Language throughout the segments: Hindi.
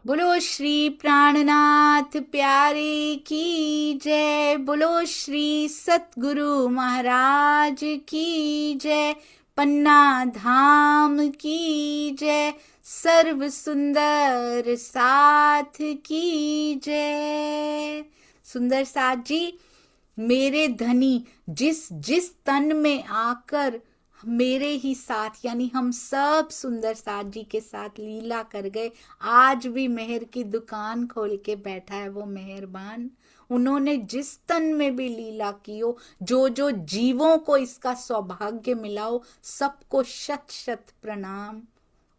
बोलो श्री प्राणनाथ प्यारे की जय। बोलो श्री सतगुरु महाराज की जय। पन्ना धाम की जय। सर्व सुंदर साथ की जय। सुंदर साथ जी, मेरे धनी जिस जिस तन में आकर मेरे ही साथ यानी हम सब सुंदर साथ जी के साथ लीला कर गए, आज भी मेहर की दुकान खोल के बैठा है वो मेहरबान। उन्होंने जिस तन में भी लीला की हो, जो जो जीवों को इसका सौभाग्य मिला हो, सबको शत शत प्रणाम।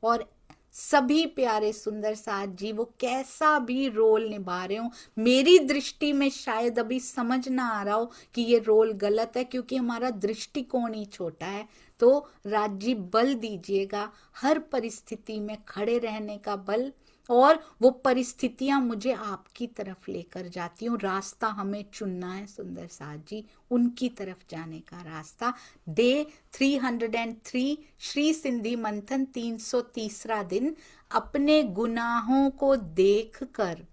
और सभी प्यारे सुंदर साथ जी वो कैसा भी रोल निभा रहे हो, मेरी दृष्टि में शायद अभी समझ ना आ रहा हो कि ये रोल गलत है, क्योंकि हमारा दृष्टिकोण ही छोटा है। तो राज जी बल दीजिएगा, हर परिस्थिति में खड़े रहने का बल, और वो परिस्थितियां मुझे आपकी तरफ लेकर जाती हूँ। रास्ता हमें चुनना है सुंदर साथ जी, उनकी तरफ जाने का रास्ता। डे 303 श्री सिंधी मंथन 330 दिन। अपने गुनाहों को देखकर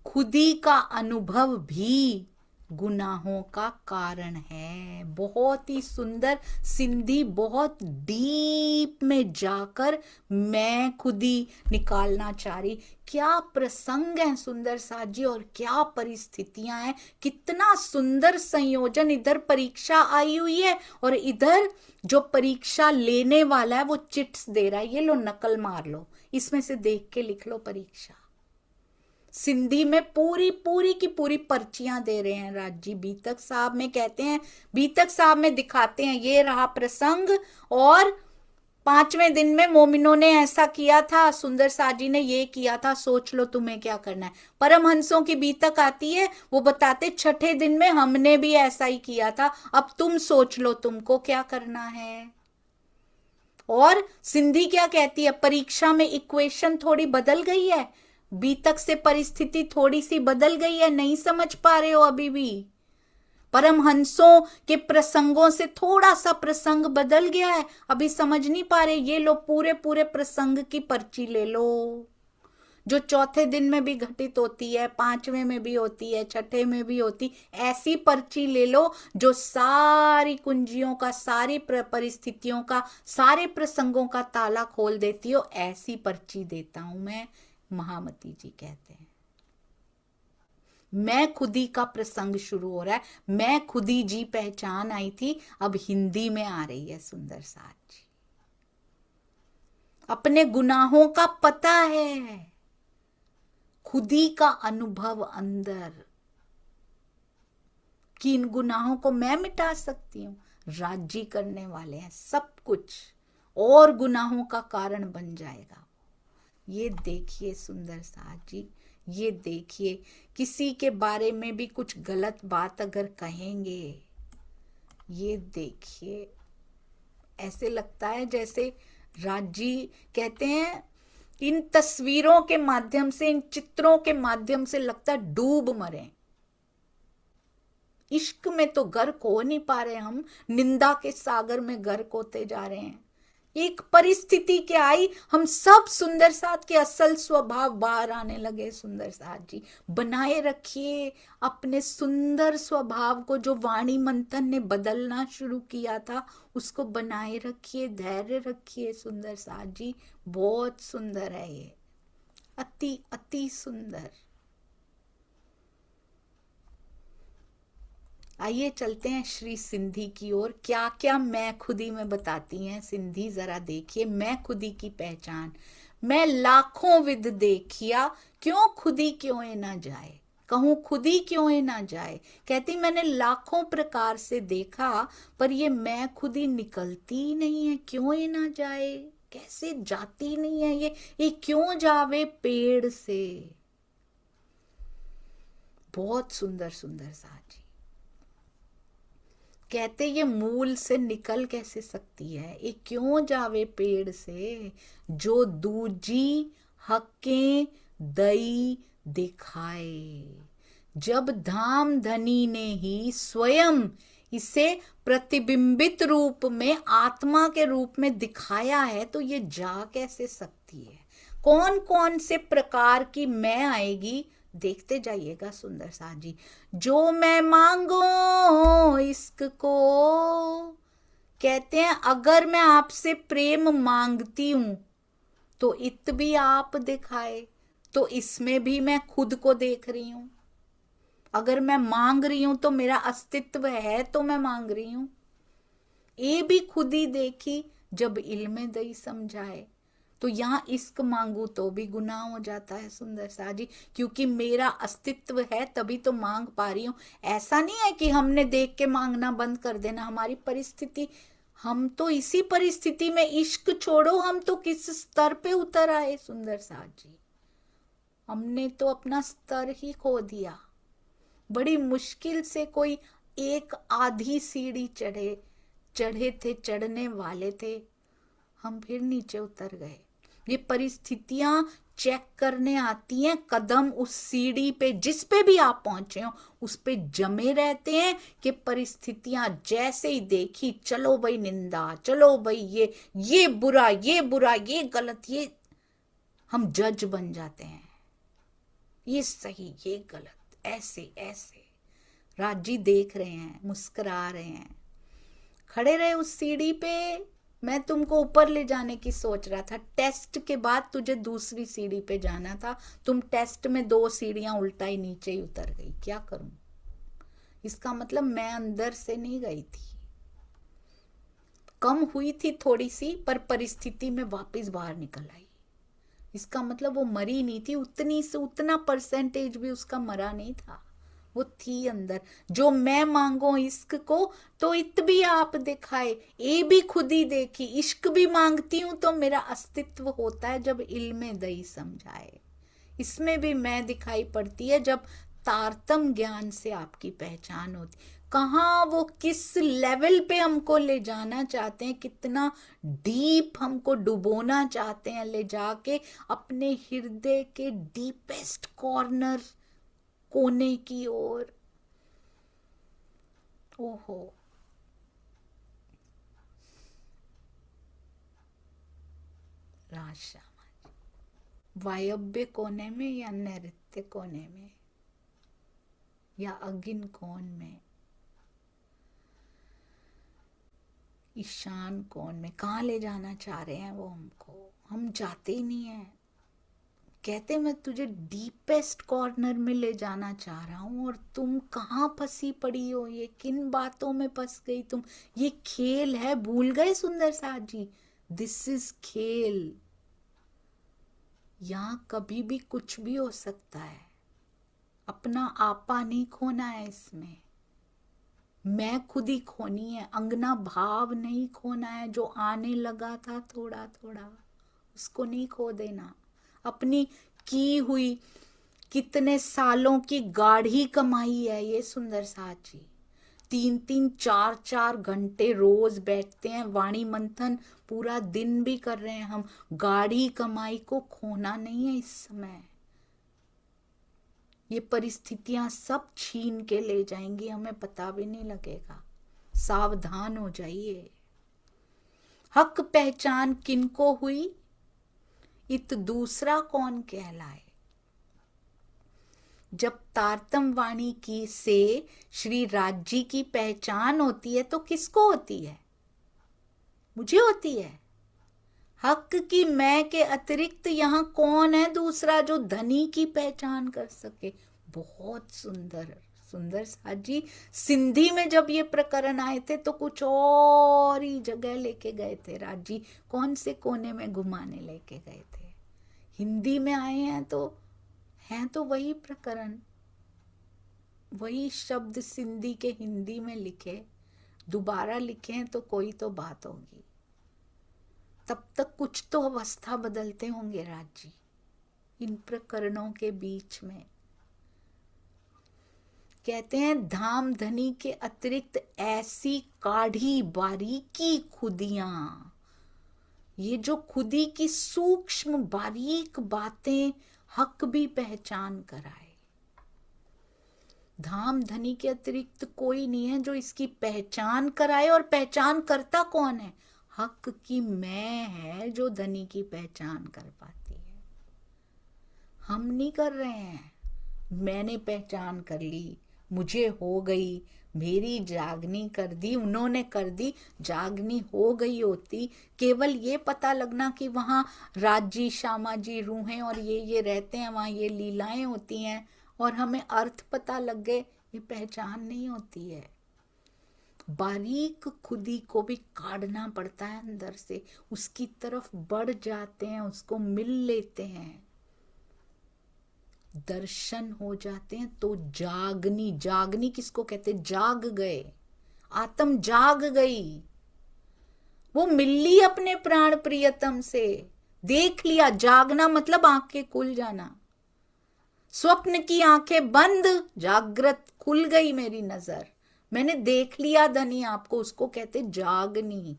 खुदी का अनुभव भी गुनाहों का कारण है। बहुत ही सुंदर सिंधी, बहुत डीप में जाकर मैं खुदी निकालना चाह रही। क्या प्रसंग है सुंदर साथ जी, और क्या परिस्थितियां हैं, कितना सुंदर संयोजन। इधर परीक्षा आई हुई है और इधर जो परीक्षा लेने वाला है वो चिट्स दे रहा है, ये लो नकल मार लो, इसमें से देख के लिख लो परीक्षा। सिंधी में पूरी पूरी की पूरी पर्चियां दे रहे हैं राज जी। बीतक साहब में कहते हैं, बीतक साहब में दिखाते हैं ये रहा प्रसंग, और 5वें दिन में मोमिनों ने ऐसा किया था, सुंदर साथ जी ने ये किया था, सोच लो तुम्हें क्या करना है। परमहंसों की बीतक आती है, वो बताते 6ठे दिन में हमने भी ऐसा ही किया था, अब तुम सोच लो तुमको क्या करना है। और सिंधी क्या कहती है, परीक्षा में इक्वेशन थोड़ी बदल गई है, बीतक से परिस्थिति थोड़ी सी बदल गई है, नहीं समझ पा रहे हो अभी भी। परमहंसों के प्रसंगों से थोड़ा सा प्रसंग बदल गया है, अभी समझ नहीं पा रहे, ये लो पूरे पूरे प्रसंग की पर्ची ले लो, जो 4थे दिन में भी घटित होती है, 5वें में भी होती है, 6ठे में भी होती, ऐसी पर्ची ले लो जो सारी कुंजियों का, सारी परिस्थितियों का, सारे प्रसंगों का ताला खोल देती हो। ऐसी पर्ची देता हूं मैं, महामती जी कहते हैं। मैं खुदी का प्रसंग शुरू हो रहा है, मैं खुदी जी पहचान आई थी, अब हिंदी में आ रही है सुंदर साथ जी। अपने गुनाहों का पता है, खुदी का अनुभव अंदर कि इन गुनाहों को मैं मिटा सकती हूँ। राज्य करने वाले हैं सब कुछ, और गुनाहों का कारण बन जाएगा। ये देखिए सुंदर साथ जी, ये देखिए, किसी के बारे में भी कुछ गलत बात अगर कहेंगे, ये देखिए, ऐसे लगता है जैसे राजी कहते हैं, इन तस्वीरों के माध्यम से, इन चित्रों के माध्यम से लगता है डूब मरे। इश्क में तो गर्क हो नहीं पा रहे हम, निंदा के सागर में गर्क होते जा रहे हैं। एक परिस्थिति क्या आई, हम सब सुंदर साथ के असल स्वभाव बाहर आने लगे। सुंदर साथ जी बनाए रखिए अपने सुंदर स्वभाव को, जो वाणी मंथन ने बदलना शुरू किया था उसको बनाए रखिए, धैर्य रखिए सुंदर साथ जी। बहुत सुंदर है ये, अति अति सुंदर। आइए चलते हैं श्री सिंधी की ओर। क्या क्या मैं खुदी में बताती हैं सिंधी, जरा देखिए। मैं खुदी की पहचान, मैं लाखों विद देखिया, क्यों खुदी क्यों ए ना जाए, कहूं खुदी क्यों ए ना जाए। कहती मैंने लाखों प्रकार से देखा, पर ये मैं खुदी निकलती ही नहीं है, क्यों ए ना जाए, कैसे जाती नहीं है ये क्यों जावे पेड़ से। बहुत सुंदर सुंदर साजी कहते ये मूल से निकल कैसे सकती है, ये क्यों जावे पेड़ से, जो दूजी हकें दई दिखाए। जब धाम धनी ने ही स्वयं इसे प्रतिबिंबित रूप में, आत्मा के रूप में दिखाया है, तो ये जा कैसे सकती है। कौन कौन से प्रकार की मैं आएगी, देखते जाइएगा सुंदर साथ जी। जो मैं मांगो इश्क को, कहते हैं अगर मैं आपसे प्रेम मांगती हूं तो इत भी आप दिखाए, तो इसमें भी मैं खुद को देख रही हूं। अगर मैं मांग रही हूं तो मेरा अस्तित्व है, तो मैं मांग रही हूं। ये भी खुद ही देखी जब इल्म दई समझाए। तो यहां इश्क मांगू तो भी गुनाह हो जाता है सुंदर सा जी, क्योंकि मेरा अस्तित्व है तभी तो मांग पा रही हूं। ऐसा नहीं है कि हमने देख के मांगना बंद कर देना, हमारी परिस्थिति, हम तो इसी परिस्थिति में, इश्क छोड़ो हम तो किस स्तर पे उतर आए सुंदर सा जी। हमने तो अपना स्तर ही खो दिया। बड़ी मुश्किल से कोई एक आधी सीढ़ी चढ़े थे, चढ़ने वाले थे, हम फिर नीचे उतर गए। ये परिस्थितियां चेक करने आती हैं, कदम उस सीढ़ी पे जिस पे भी आप पहुंचे हो उस पे जमे रहते हैं कि परिस्थितियां जैसे ही देखी, चलो भाई निंदा, चलो भाई ये बुरा, ये बुरा, ये गलत, ये हम जज बन जाते हैं, ये सही, ये गलत, ऐसे ऐसे। राजी देख रहे हैं, मुस्कुरा रहे हैं, खड़े रहे उस सीढ़ी पे। मैं तुमको ऊपर ले जाने की सोच रहा था, टेस्ट के बाद तुझे दूसरी सीढ़ी पे जाना था, तुम टेस्ट में 2 सीढ़ियां उल्टा ही नीचे ही उतर गई, क्या करूं। इसका मतलब मैं अंदर से नहीं गई थी, कम हुई थी थोड़ी सी, पर परिस्थिति में वापस बाहर निकल आई। इसका मतलब वो मरी नहीं थी, उतनी से उतना परसेंटेज भी उसका मरा नहीं था, वो थी अंदर। जो मैं मांगो इश्क को तो इत भी आप दिखाए, ये भी खुद ही देखी। इश्क भी मांगती हूं तो मेरा अस्तित्व होता है जब इल्मे दई समझाए। इसमें भी मैं दिखाई पड़ती है जब तारतम ज्ञान से आपकी पहचान होती। कहाँ वो किस लेवल पे हमको ले जाना चाहते हैं, कितना डीप हमको डुबोना चाहते हैं, ले जाके अपने हृदय के डीपेस्ट कॉर्नर, कोने की ओर। ओहो, राशा वायव्य कोने में या नैऋत्य कोने में या अगिन कोण में, ईशान कोण में, कहाँ ले जाना चाह रहे हैं वो हमको, हम जाते ही नहीं है। कहते मैं तुझे डीपेस्ट कॉर्नर में ले जाना चाह रहा हूं और तुम कहाँ फंसी पड़ी हो, ये किन बातों में फंस गई तुम। ये खेल है, भूल गए सुंदर साथ जी, दिस इज खेल। यहां कभी भी कुछ भी हो सकता है, अपना आपा नहीं खोना है इसमें, मैं खुद ही खोनी है, अंगना भाव नहीं खोना है। जो आने लगा था थोड़ा थोड़ा, उसको नहीं खो देना। अपनी की हुई कितने सालों की गाढ़ी कमाई है ये सुंदर साथ जी। 3-3 4-4 घंटे रोज बैठते हैं, वाणी मंथन पूरा दिन भी कर रहे हैं हम। गाढ़ी कमाई को खोना नहीं है इस समय। ये परिस्थितियां सब छीन के ले जाएंगी, हमें पता भी नहीं लगेगा। सावधान हो जाइए। हक पहचान किनको हुई, इत दूसरा कौन कहलाए। जब तारतम वाणी की से श्री राज्य की पहचान होती है तो किसको होती है, मुझे होती है। हक की मैं के अतिरिक्त यहाँ कौन है दूसरा जो धनी की पहचान कर सके। बहुत सुंदर सुंदर साथ जी। सिंधी में जब ये प्रकरण आए थे तो कुछ और ही जगह लेके गए थे राज जी, कौन से कोने में घुमाने लेके गए थे। हिंदी में आए हैं तो हैं तो वही प्रकरण, वही शब्द सिंधी के हिंदी में लिखे, दोबारा लिखे हैं तो कोई तो बात होगी। तब तक कुछ तो अवस्था बदलते होंगे राज जी इन प्रकरणों के बीच में। कहते हैं धाम धनी के अतिरिक्त ऐसी काढ़ी बारीकी खुदियां, ये जो खुदी की सूक्ष्म बारीक बातें हक भी पहचान कराए। धाम धनी के अतिरिक्त कोई नहीं है जो इसकी पहचान कराए, और पहचान करता कौन है, हक की मैं है जो धनी की पहचान कर पाती है। हम नहीं कर रहे हैं। मैंने पहचान कर ली, मुझे हो गई, मेरी जागनी कर दी, उन्होंने कर दी, जागनी हो गई होती। केवल ये पता लगना कि वहाँ राजी श्यामा जी रूहें और ये रहते हैं, वहाँ ये लीलाएं होती हैं और हमें अर्थ पता लग गए, ये पहचान नहीं होती है। बारीक खुदी को भी काढ़ना पड़ता है अंदर से, उसकी तरफ बढ़ जाते हैं, उसको मिल लेते हैं, दर्शन हो जाते हैं। तो जागनी, जागनी किसको कहते? जाग गए, आत्म जाग गई, वो मिल ली अपने प्राण प्रियतम से, देख लिया। जागना मतलब आंखें खुल जाना, स्वप्न की आंखें बंद, जागृत, खुल गई मेरी नजर, मैंने देख लिया धनी आपको, उसको कहते जागनी।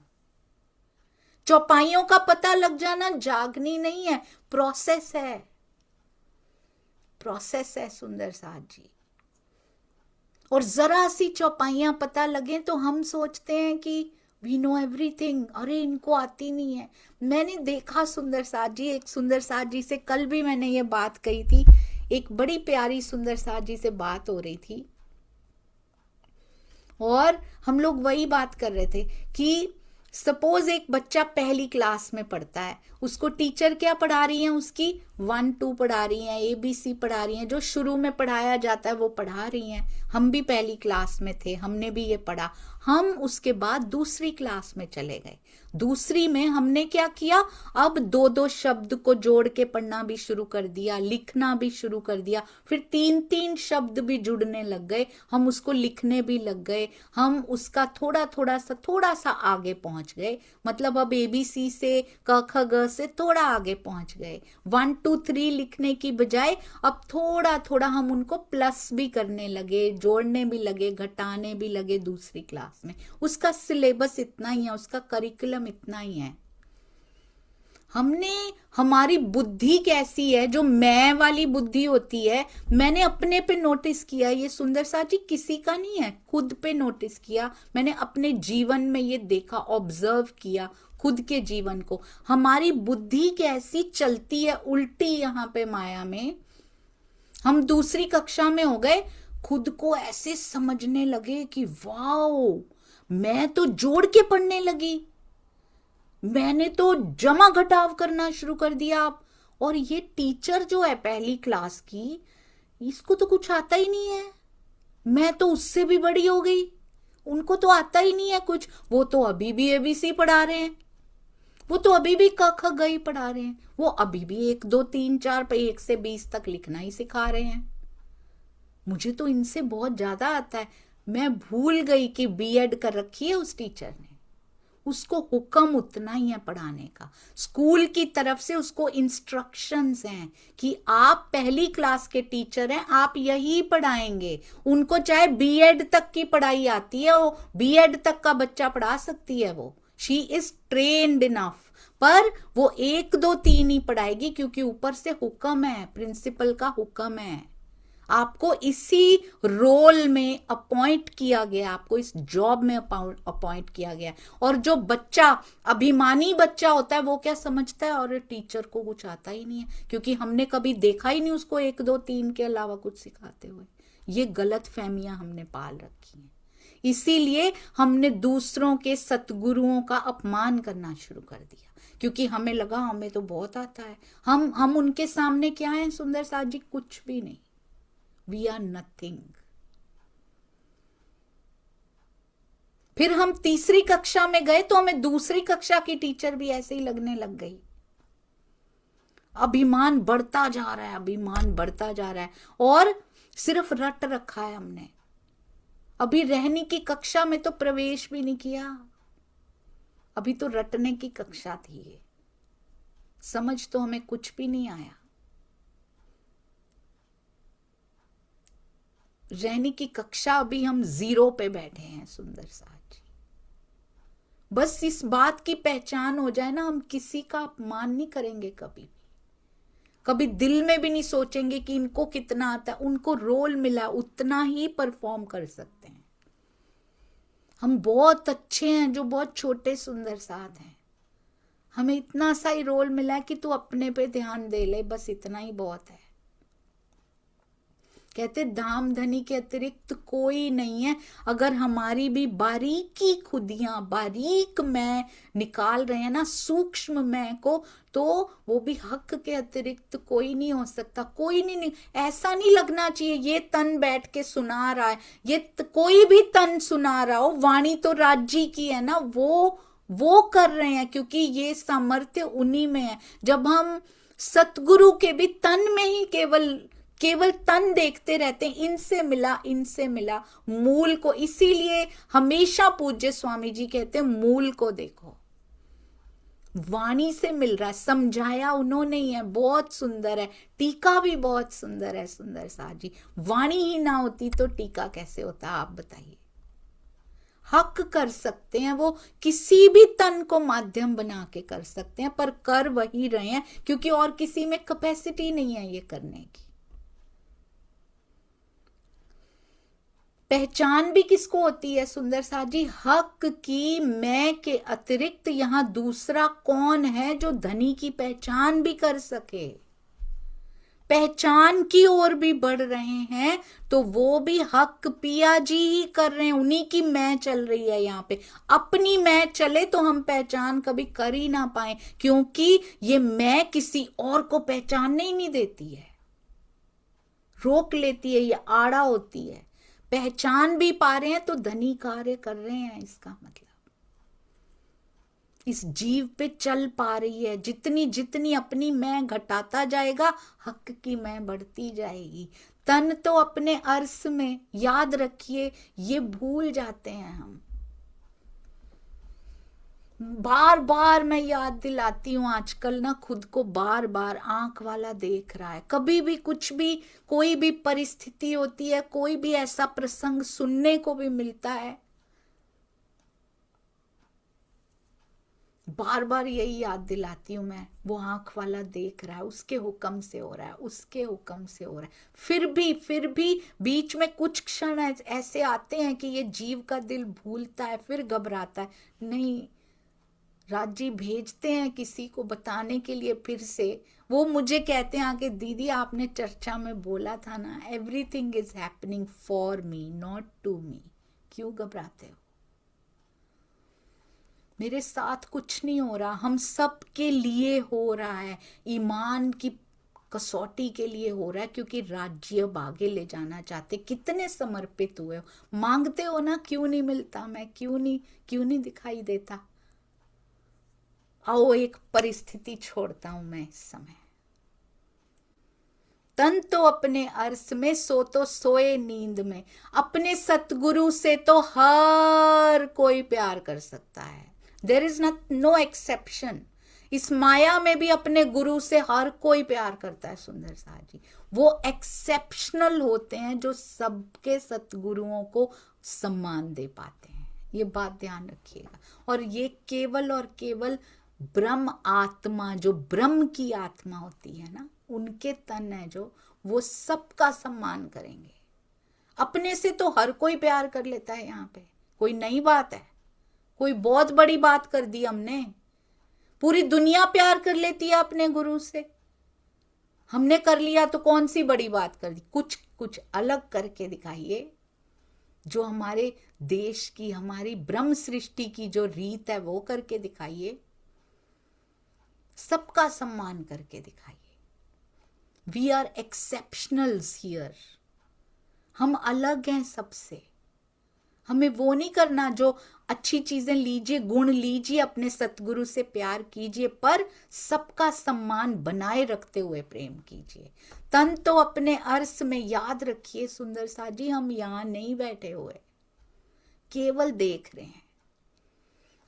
चौपाइयों का पता लग जाना जागनी नहीं है, प्रोसेस है, प्रोसेस है सुंदर साथ जी। और जरा सी चौपाइयां पता लगे तो हम सोचते हैं कि वी नो एवरीथिंग, अरे इनको आती नहीं है। मैंने देखा सुंदर साथ जी, एक सुंदर साथ जी से कल भी मैंने ये बात कही थी, एक बड़ी प्यारी सुंदर साथ जी से बात हो रही थी और हम लोग वही बात कर रहे थे कि सपोज एक बच्चा पहली क्लास में पढ़ता है, उसको टीचर क्या पढ़ा रही है? उसकी 1-2 पढ़ा रही हैं, ABC पढ़ा रही हैं, जो शुरू में पढ़ाया जाता है वो पढ़ा रही हैं। हम भी पहली क्लास में थे, हमने भी ये पढ़ा। हम उसके बाद दूसरी क्लास में चले गए, दूसरी में हमने क्या किया? अब 2-2 शब्द को जोड़ के पढ़ना भी शुरू कर दिया, लिखना भी शुरू कर दिया, फिर 3-3 शब्द भी जुड़ने लग गए, हम उसको लिखने भी लग गए, हम उसका थोड़ा सा आगे पहुंच गए। मतलब अब ABC से क ख ग से थोड़ा आगे पहुंच गए। 1 2 3 लिखने की बजाय अब थोड़ा थोड़ा हम उनको प्लस भी करने लगे, जोड़ने भी लगे, घटाने भी लगे दूसरी क्लास में। उसका सिलेबस इतना ही है, उसका करिकुलम इतना ही है। हमने, हमारी बुद्धि कैसी है, जो मैं वाली बुद्धि होती है, मैंने अपने पे नोटिस किया, ये सुंदर साथ जी किसी का नहीं है, खुद पे नोटिस किया मैंने, अपने जीवन में ये देखा, ऑब्जर्व किया खुद के जीवन को। हमारी बुद्धि कैसी चलती है उल्टी यहाँ पे माया में। हम दूसरी कक्षा में हो गए, खुद को ऐसे समझने लगे कि वाओ, मैं तो जोड़ के पढ़ने लगी, मैंने तो जमा घटाव करना शुरू कर दिया। और ये टीचर जो है पहली क्लास की, इसको तो कुछ आता ही नहीं है, मैं तो उससे भी बड़ी हो गई, उनको तो आता ही नहीं है कुछ, वो तो अभी भी ABC पढ़ा रहे हैं, वो तो अभी भी क ख ग पढ़ा रहे हैं, वो अभी भी 1 2 3 4 पे 1 से 20 तक लिखना ही सिखा रहे हैं। मुझे तो इनसे बहुत ज्यादा आता है। मैं भूल गई कि B.Ed कर रखी है उस टीचर ने, उसको हुक्म उतना ही है पढ़ाने का, स्कूल की तरफ से उसको इंस्ट्रक्शंस हैं कि आप पहली क्लास के टीचर हैं, आप यही पढ़ाएंगे। उनको चाहे B.Ed तक की पढ़ाई आती है, वो B.Ed तक का बच्चा पढ़ा सकती है, वो शी इज ट्रेन्ड इनफ, पर वो 1 2 3 ही पढ़ाएगी क्योंकि ऊपर से हुक्म है, प्रिंसिपल का हुक्म है, आपको इसी रोल में अपॉइंट किया गया, आपको इस जॉब में अपॉइंट किया गया। और जो बच्चा अभिमानी बच्चा होता है वो क्या समझता है, और टीचर को कुछ आता ही नहीं है, क्योंकि हमने कभी देखा ही नहीं उसको 1 2 3 के अलावा कुछ सिखाते हुए। ये गलत फहमियां हमने पाल रखी हैं, इसीलिए हमने दूसरों के सतगुरुओं का अपमान करना शुरू कर दिया, क्योंकि हमें लगा हमें तो बहुत आता है। हम उनके सामने क्या है सुंदर साथ जी? कुछ भी नहीं, वी आर नथिंग। फिर हम तीसरी कक्षा में गए तो हमें दूसरी कक्षा की टीचर भी ऐसे ही लगने लग गई। अभिमान बढ़ता जा रहा है, अभिमान बढ़ता जा रहा है, और सिर्फ रट रखा है हमने। अभी रहने की कक्षा में तो प्रवेश भी नहीं किया, अभी तो रटने की कक्षा थी ये, समझ तो हमें कुछ भी नहीं आया। रहने की कक्षा अभी हम 0 पे बैठे हैं सुंदर साथ जी। बस इस बात की पहचान हो जाए ना, हम किसी का अपमान नहीं करेंगे कभी भी, कभी दिल में भी नहीं सोचेंगे कि इनको कितना आता है, उनको रोल मिला उतना ही परफॉर्म कर सकते हैं। हम बहुत अच्छे हैं जो बहुत छोटे सुंदर साथ हैं, हमें इतना सा ही रोल मिला है कि तू अपने पे ध्यान दे ले, बस इतना ही बहुत है। कहते धाम धनी के अतिरिक्त कोई नहीं है। अगर हमारी भी बारीकी खुदियां, बारीक मैं निकाल रहे हैं ना, सूक्ष्म मैं को, तो वो भी हक के अतिरिक्त कोई नहीं हो सकता। कोई नहीं, ऐसा नहीं लगना चाहिए ये तन बैठ के सुना रहा है, ये कोई भी तन सुना रहा हो, वाणी तो राज्य की है ना, वो कर रहे हैं, क्योंकि ये सामर्थ्य उन्हीं में है। जब हम सतगुरु के भी तन में ही केवल तन देखते रहते हैं, इनसे मिला मूल को। इसीलिए हमेशा पूज्य स्वामी जी कहते हैं मूल को देखो, वाणी से मिल रहा है, समझाया उन्होंने ही है, बहुत सुंदर है, टीका भी बहुत सुंदर है। सुंदर सा जी, वाणी ही ना होती तो टीका कैसे होता, आप बताइए। हक कर सकते हैं वो, किसी भी तन को माध्यम बना के कर सकते हैं, पर कर वही रहे हैं, क्योंकि और किसी में कैपेसिटी नहीं है ये करने की। पहचान भी किसको होती है सुंदर साथ जी? हक की। मैं के अतिरिक्त यहां दूसरा कौन है जो धनी की पहचान भी कर सके? पहचान की ओर भी बढ़ रहे हैं तो वो भी हक पिया जी ही कर रहे हैं, उन्हीं की मैं चल रही है यहाँ पे। अपनी मैं चले तो हम पहचान कभी कर ही ना पाए, क्योंकि ये मैं किसी और को पहचानने ही नहीं देती है, रोक लेती है, ये आड़ा होती है। पहचान भी पा रहे हैं तो धनी कार्य कर रहे हैं, इसका मतलब इस जीव पे चल पा रही है। जितनी जितनी अपनी मैं घटाता जाएगा, हक की मैं बढ़ती जाएगी। तन तो अपने अर्श में, याद रखिए, ये भूल जाते हैं हम। बार बार मैं याद दिलाती हूँ, आजकल ना खुद को बार बार आंख वाला देख रहा है। कभी भी कुछ भी, कोई भी परिस्थिति होती है, कोई भी ऐसा प्रसंग सुनने को भी मिलता है, बार बार यही याद दिलाती हूं मैं, वो आंख वाला देख रहा है, उसके हुक्म से हो रहा है, उसके हुक्म से हो रहा है। फिर भी बीच में कुछ क्षण ऐसे आते हैं कि ये जीव का दिल भूलता है, फिर घबराता है। नहीं, राजी भेजते हैं किसी को बताने के लिए फिर से। वो मुझे कहते हैं आके, दीदी आपने चर्चा में बोला था ना, everything is happening for me not to me. क्यों घबराते हो? मेरे साथ कुछ नहीं हो रहा, हम सब के लिए हो रहा है, ईमान की कसौटी के लिए हो रहा है, क्योंकि राज्य अब आगे ले जाना चाहते। कितने समर्पित हुए हो, मांगते हो ना, क्यों नहीं मिलता, मैं क्यों नहीं दिखाई देता? आओ एक परिस्थिति छोड़ता हूं मैं इस समय। तन तो अपने अर्श में, सो तो सोए नींद में। अपने सतगुरु से तो हर कोई प्यार कर सकता है, देयर इज नो एक्सेप्शन। इस माया में भी अपने गुरु से हर कोई प्यार करता है सुंदर साथ जी। वो एक्सेप्शनल होते हैं जो सबके सतगुरुओं को सम्मान दे पाते हैं, ये बात ध्यान रखिएगा। और ये केवल और केवल ब्रह्म आत्मा, जो ब्रह्म की आत्मा होती है ना, उनके तन है जो, वो सबका सम्मान करेंगे। अपने से तो हर कोई प्यार कर लेता है, यहाँ पे कोई नई बात है, कोई बहुत बड़ी बात कर दी हमने? पूरी दुनिया प्यार कर लेती है अपने गुरु से, हमने कर लिया तो कौन सी बड़ी बात कर दी? कुछ अलग करके दिखाइए, जो हमारे देश की, हमारी ब्रह्म सृष्टि की जो रीत है वो करके दिखाइए, सबका सम्मान करके दिखाइए। वी आर एक्सेप्शनल्स हियर, हम अलग हैं सबसे। हमें वो नहीं करना जो अच्छी चीजें लीजिए, गुण लीजिए, अपने सतगुरु से प्यार कीजिए, पर सबका सम्मान बनाए रखते हुए प्रेम कीजिए। तन तो अपने अर्श में, याद रखिए सुंदर सा जी, हम यहां नहीं बैठे हुए, केवल देख रहे हैं।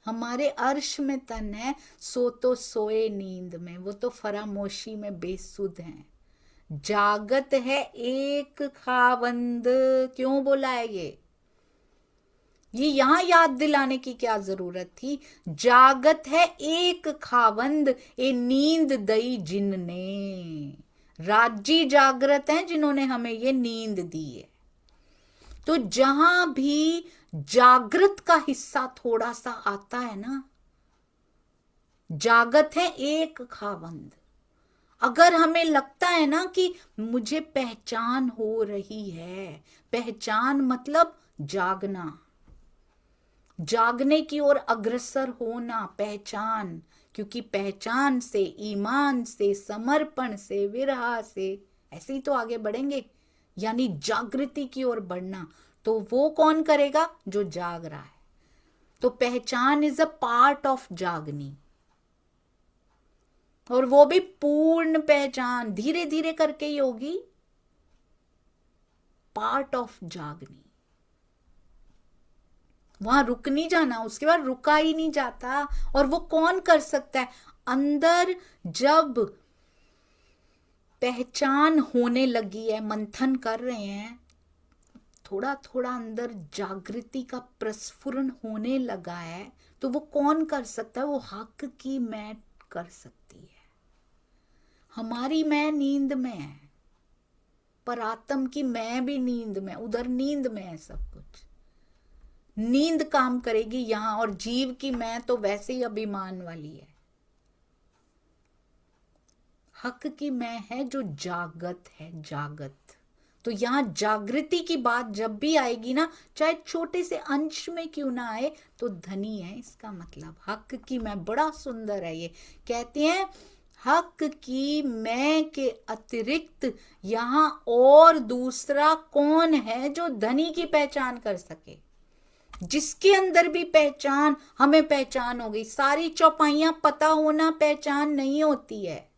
हमारे अर्श में तन है, सो तो सोए नींद में, वो तो फरामोशी में बेसुध हैं। जागत है एक खावंद, क्यों बोला है ये यहां याद दिलाने की क्या जरूरत थी? जागत है एक खावंद, ए नींद दई जिनने। राज्य जागृत हैं जिन्होंने हमें ये नींद दी है। तो जहां भी जागृत का हिस्सा थोड़ा सा आता है ना, जागत है एक खावंद, अगर हमें लगता है ना कि मुझे पहचान हो रही है, पहचान मतलब जागना, जागने की ओर अग्रसर होना, पहचान, क्योंकि पहचान से, ईमान से, समर्पण से, विरहा से ऐसे ही तो आगे बढ़ेंगे, यानी जागृति की ओर बढ़ना। तो वो कौन करेगा? जो जाग रहा है। तो पहचान इज अ पार्ट ऑफ जागनी, और वो भी पूर्ण पहचान धीरे धीरे करके ही होगी, पार्ट ऑफ जागनी। वहां रुक नहीं जाना, उसके बाद रुका ही नहीं जाता। और वो कौन कर सकता है? अंदर जब पहचान होने लगी है, मंथन कर रहे हैं, थोड़ा थोड़ा अंदर जागृति का प्रस्फुरण होने लगा है, तो वो कौन कर सकता है? वो हक की मैं कर सकती है। हमारी मैं नींद में है, पर आत्म की मैं भी नींद में, उधर नींद में है सब कुछ। नींद काम करेगी यहां, और जीव की मैं तो वैसे ही अभिमान वाली है। हक की मैं है जो जागत है, जागत। तो यहां जागृति की बात जब भी आएगी ना, चाहे छोटे से अंश में क्यों ना आए, तो धनी है इसका मतलब। हक की मैं, बड़ा सुंदर है ये। कहते हैं हक की मैं के अतिरिक्त यहां और दूसरा कौन है जो धनी की पहचान कर सके? जिसके अंदर भी पहचान, हमें पहचान हो गई। सारी चौपाइयां पता होना पहचान नहीं होती है,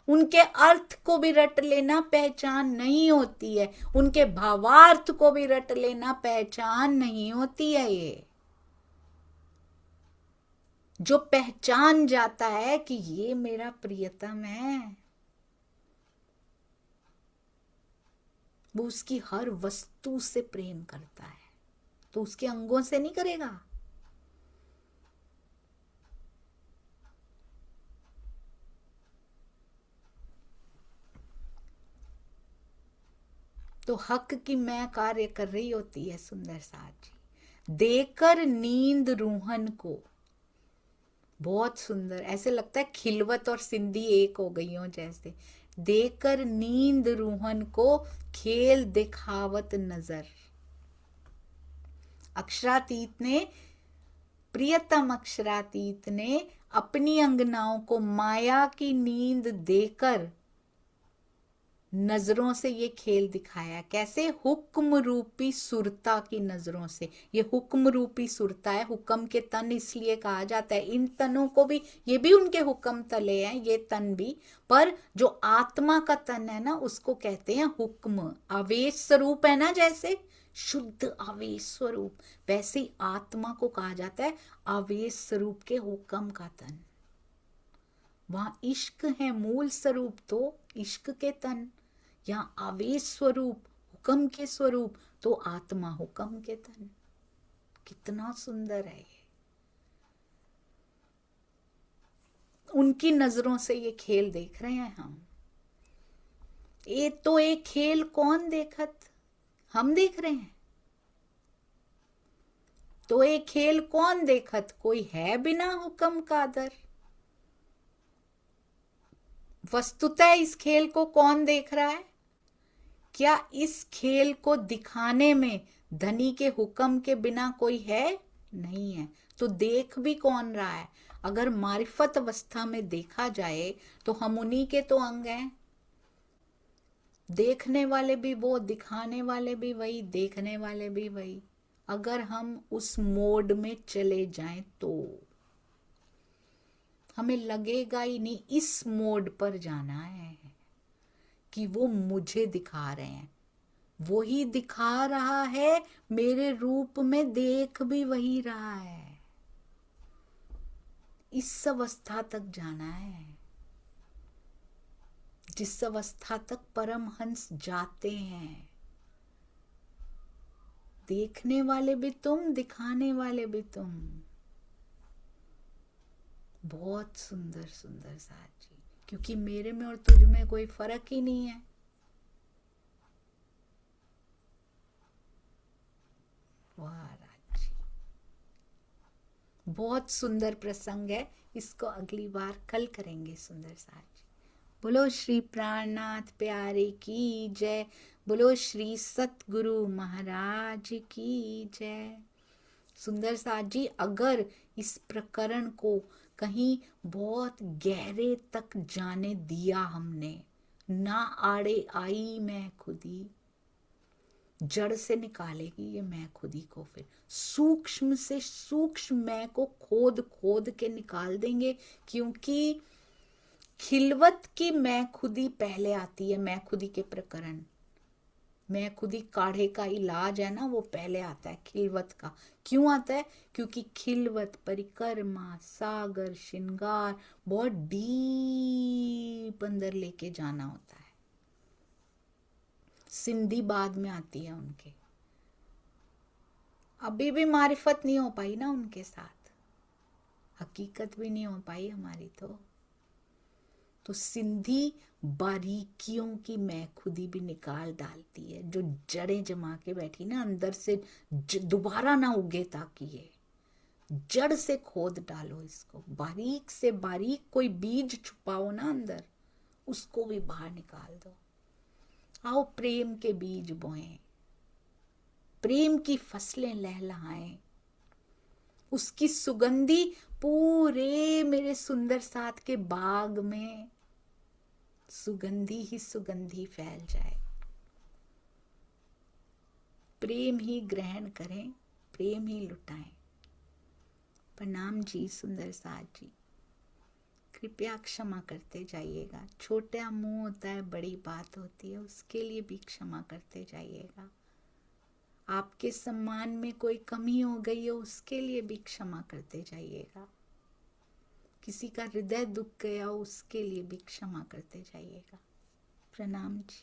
उनके अर्थ को भी रट लेना पहचान नहीं होती है, उनके भावार्थ को भी रट लेना पहचान नहीं होती है। ये जो पहचान जाता है कि ये मेरा प्रियतम है, वो उसकी हर वस्तु से प्रेम करता है, तो उसके अंगों से नहीं करेगा। तो हक की मैं कार्य कर रही होती है सुंदर साथ जी। देकर नींद रूहन को, बहुत सुंदर, ऐसे लगता है खिलवत और सिंधी एक हो गई हो जैसे। देकर नींद रूहन को खेल दिखावत नजर। अक्षरातीत ने, प्रियतम अक्षरातीत ने अपनी अंगनाओं को माया की नींद देकर नजरों से ये खेल दिखाया। कैसे? हुक्म रूपी सुरता की नजरों से। ये हुक्म रूपी सुरता है, हुक्म के तन इसलिए कहा जाता है। इन तनों को भी, ये भी उनके हुक्म तले हैं, ये तन भी, पर जो आत्मा का तन है ना, उसको कहते हैं हुक्म। आवेश स्वरूप है ना, जैसे शुद्ध आवेश स्वरूप, वैसे ही आत्मा को कहा जाता है आवेश स्वरूप के हुक्म का तन। वहां इश्क है मूल स्वरूप, तो इश्क के तन, यहाँ आवेश स्वरूप, हुक्म के स्वरूप, तो आत्मा हुक्म के तन। कितना सुंदर है ये। उनकी नजरों से ये खेल देख रहे हैं हम। ये तो एक खेल कौन देखत? हम देख रहे हैं। तो ये खेल कौन देखत? कोई है बिना हुक्म का दर। वस्तुतः इस खेल को कौन देख रहा है? क्या इस खेल को दिखाने में धनी के हुक्म के बिना कोई है? नहीं है। तो देख भी कौन रहा है? अगर मारिफत अवस्था में देखा जाए तो हम उन्हीं के तो अंग हैं। देखने वाले भी वो, दिखाने वाले भी वही, देखने वाले भी वही। अगर हम उस मोड में चले जाएं तो हमें लगेगा ही नहीं इस मोड पर जाना है कि वो मुझे दिखा रहे हैं। वो ही दिखा रहा है, मेरे रूप में देख भी वही रहा है। इस अवस्था तक जाना है जिस अवस्था तक परमहंस जाते हैं। देखने वाले भी तुम, दिखाने वाले भी तुम। बहुत सुंदर सुंदर साथ जी, क्योंकि मेरे में और तुझ में कोई फर्क ही नहीं है। वाह राज जी, बहुत सुंदर प्रसंग है। इसको अगली बार कल करेंगे सुंदर साथ जी। बोलो श्री प्राणनाथ प्यारे की जय। बोलो श्री सतगुरु महाराज की जय। सुंदर साथ जी, अगर इस प्रकरण को कहीं बहुत गहरे तक जाने दिया हमने, ना आड़े आई मैं खुदी, जड़ से निकालेगी ये मैं खुदी को, फिर सूक्ष्म से सूक्ष्म मैं को खोद खोद के निकाल देंगे, क्योंकि खिलवत की मैं खुदी पहले आती है। मैं खुदी के प्रकरण, मैं खुदी काढ़े का इलाज है ना, वो पहले आता है खिलवत का। क्यों आता है? क्योंकि खिलवत, परिक्रमा, सागर, श्रृंगार बहुत डीप अंदर लेके जाना होता है। सिंधी बाद में आती है उनके, अभी भी मारिफत नहीं हो पाई ना उनके साथ, हकीकत भी नहीं हो पाई हमारी। तो सिंधी बारीकियों की मैं खुदी भी निकाल डालती है, जो जड़ें जमा के बैठी ना अंदर से, दोबारा ना उगे, ताकि ये जड़ से खोद डालो इसको, बारीक से बारीक कोई बीज छुपाओ ना अंदर, उसको भी बाहर निकाल दो। आओ प्रेम के बीज बोएं, प्रेम की फसलें लहलहाएं, उसकी सुगंधी पूरे मेरे सुंदर साथ के बाग में सुगंधी ही सुगंधी फैल जाए। प्रेम ही ग्रहण करें, प्रेम ही लुटाएं। प्रणाम जी सुंदर साथ जी, कृपया क्षमा करते जाइएगा। छोटा मुंह होता है, बड़ी बात होती है, उसके लिए भी क्षमा करते जाइएगा। आपके सम्मान में कोई कमी हो गई हो, उसके लिए भी क्षमा करते जाइएगा। किसी का हृदय दुख गया हो, उसके लिए भी क्षमा करते जाइएगा। प्रणाम जी।